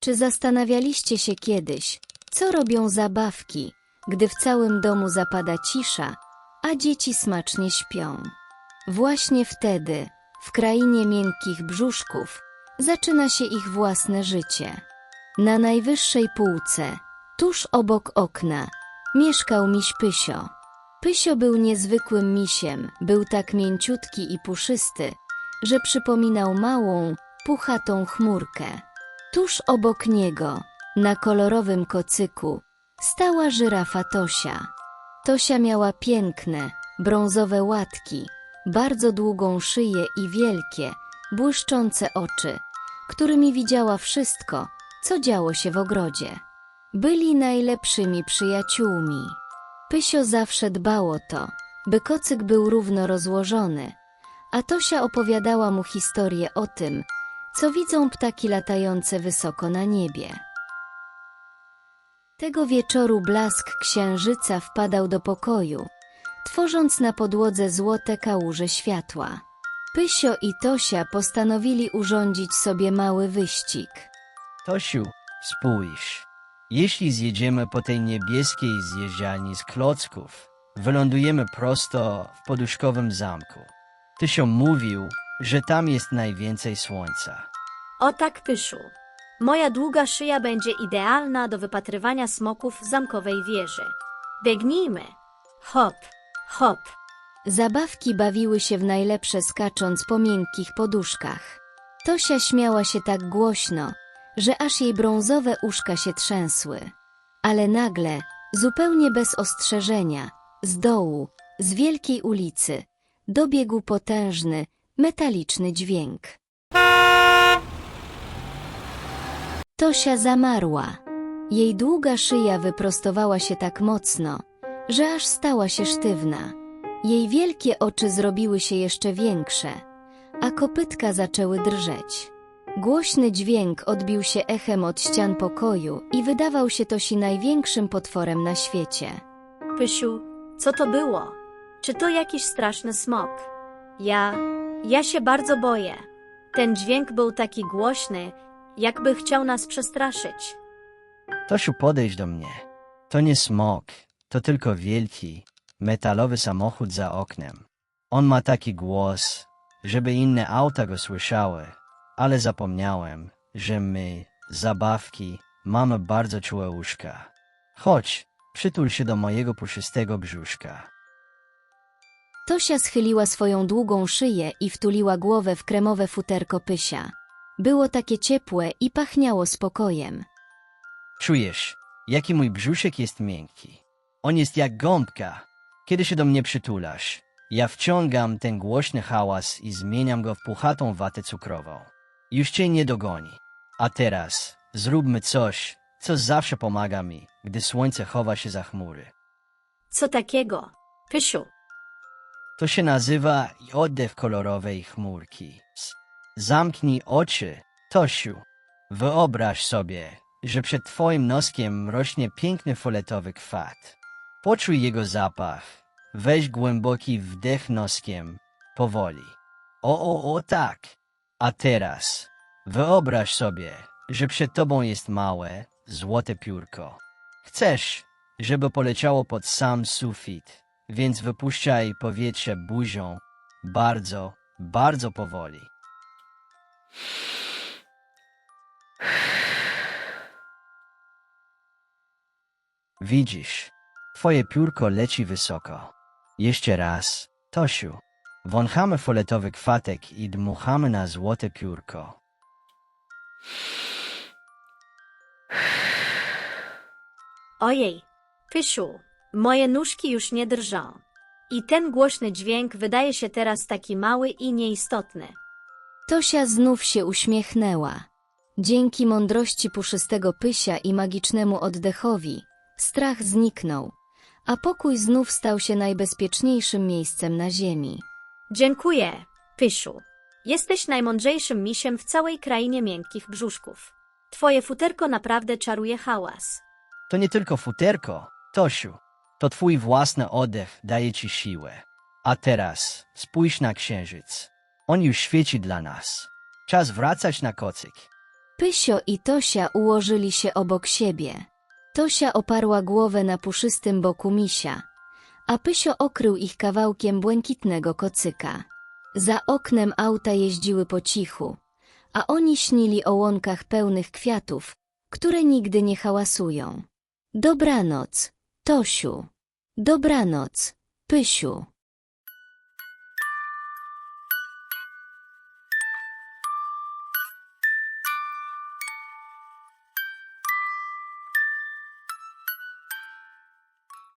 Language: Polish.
Czy zastanawialiście się kiedyś, co robią zabawki, gdy w całym domu zapada cisza, a dzieci smacznie śpią? Właśnie wtedy, w krainie miękkich brzuszków, zaczyna się ich własne życie. Na najwyższej półce, tuż obok okna, mieszkał miś Pysio. Pysio był niezwykłym misiem, był tak mięciutki i puszysty, że przypominał małą, puchatą chmurkę. Tuż obok niego, na kolorowym kocyku, stała żyrafa Tosia. Tosia miała piękne, brązowe łatki, bardzo długą szyję i wielkie, błyszczące oczy, którymi widziała wszystko, co działo się w ogrodzie. Byli najlepszymi przyjaciółmi. Pysio zawsze dbał o to, by kocyk był równo rozłożony, a Tosia opowiadała mu historię o tym, co widzą ptaki latające wysoko na niebie. Tego wieczoru blask księżyca wpadał do pokoju, tworząc na podłodze złote kałuże światła. Pysio i Tosia postanowili urządzić sobie mały wyścig. Tosiu, spójrz. Jeśli zjedziemy po tej niebieskiej zjeżdżalni z klocków, wylądujemy prosto w poduszkowym zamku. Tysio mówił, że tam jest najwięcej słońca. O tak, Pyszu. Moja długa szyja będzie idealna do wypatrywania smoków w zamkowej wieży. Biegnijmy. Hop, hop. Zabawki bawiły się w najlepsze skacząc po miękkich poduszkach. Tosia śmiała się tak głośno, że aż jej brązowe uszka się trzęsły. Ale nagle, zupełnie bez ostrzeżenia, z dołu, z wielkiej ulicy, dobiegł potężny, metaliczny dźwięk. Tosia zamarła. Jej długa szyja wyprostowała się tak mocno, że aż stała się sztywna. Jej wielkie oczy zrobiły się jeszcze większe, a kopytka zaczęły drżeć. Głośny dźwięk odbił się echem od ścian pokoju i wydawał się Tosi największym potworem na świecie. Pysiu, co to było? Czy to jakiś straszny smok? Ja się bardzo boję. Ten dźwięk był taki głośny, jakby chciał nas przestraszyć. Tosiu, podejdź do mnie. To nie smok, to tylko wielki, metalowy samochód za oknem. On ma taki głos, żeby inne auta go słyszały, ale zapomniałem, że my, zabawki, mamy bardzo czułe uszka. Chodź, przytul się do mojego puszystego brzuszka. Tosia schyliła swoją długą szyję i wtuliła głowę w kremowe futerko Pysia. Było takie ciepłe i pachniało spokojem. Czujesz, jaki mój brzuszek jest miękki. On jest jak gąbka. Kiedy się do mnie przytulasz, ja wciągam ten głośny hałas i zmieniam go w puchatą watę cukrową. Już cię nie dogoni. A teraz zróbmy coś, co zawsze pomaga mi, gdy słońce chowa się za chmury. Co takiego? Pysiu, To się nazywa oddech kolorowej chmurki. Zamknij oczy, Tosiu. Wyobraź sobie, że przed twoim noskiem rośnie piękny fioletowy kwat. Poczuj jego zapach. Weź głęboki wdech noskiem, powoli. O tak. A teraz wyobraź sobie, że przed tobą jest małe, złote piórko. Chcesz, żeby poleciało pod sam sufit, więc wypuszczaj powietrze buzią, bardzo, bardzo powoli. Widzisz, twoje piórko leci wysoko. Jeszcze raz, Tosiu. Wąchamy fioletowy kwatek i dmuchamy na złote piórko. ojej, Pysiu, moje nóżki już nie drżą. I ten głośny dźwięk wydaje się teraz taki mały i nieistotny. Tosia znów się uśmiechnęła. Dzięki mądrości puszystego Pysia i magicznemu oddechowi, strach zniknął, a pokój znów stał się najbezpieczniejszym miejscem na ziemi. Dziękuję, Pysiu. Jesteś najmądrzejszym misiem w całej krainie miękkich brzuszków. Twoje futerko naprawdę czaruje hałas. To nie tylko futerko, Tosiu. To twój własny oddech daje ci siłę. A teraz spójrz na księżyc. On już świeci dla nas. Czas wracać na kocyk. Pysio i Tosia ułożyli się obok siebie. Tosia oparła głowę na puszystym boku misia, a Pysio okrył ich kawałkiem błękitnego kocyka. Za oknem auta jeździły po cichu, a oni śnili o łąkach pełnych kwiatów, które nigdy nie hałasują. Dobranoc, Tosiu. Dobranoc, Pysiu.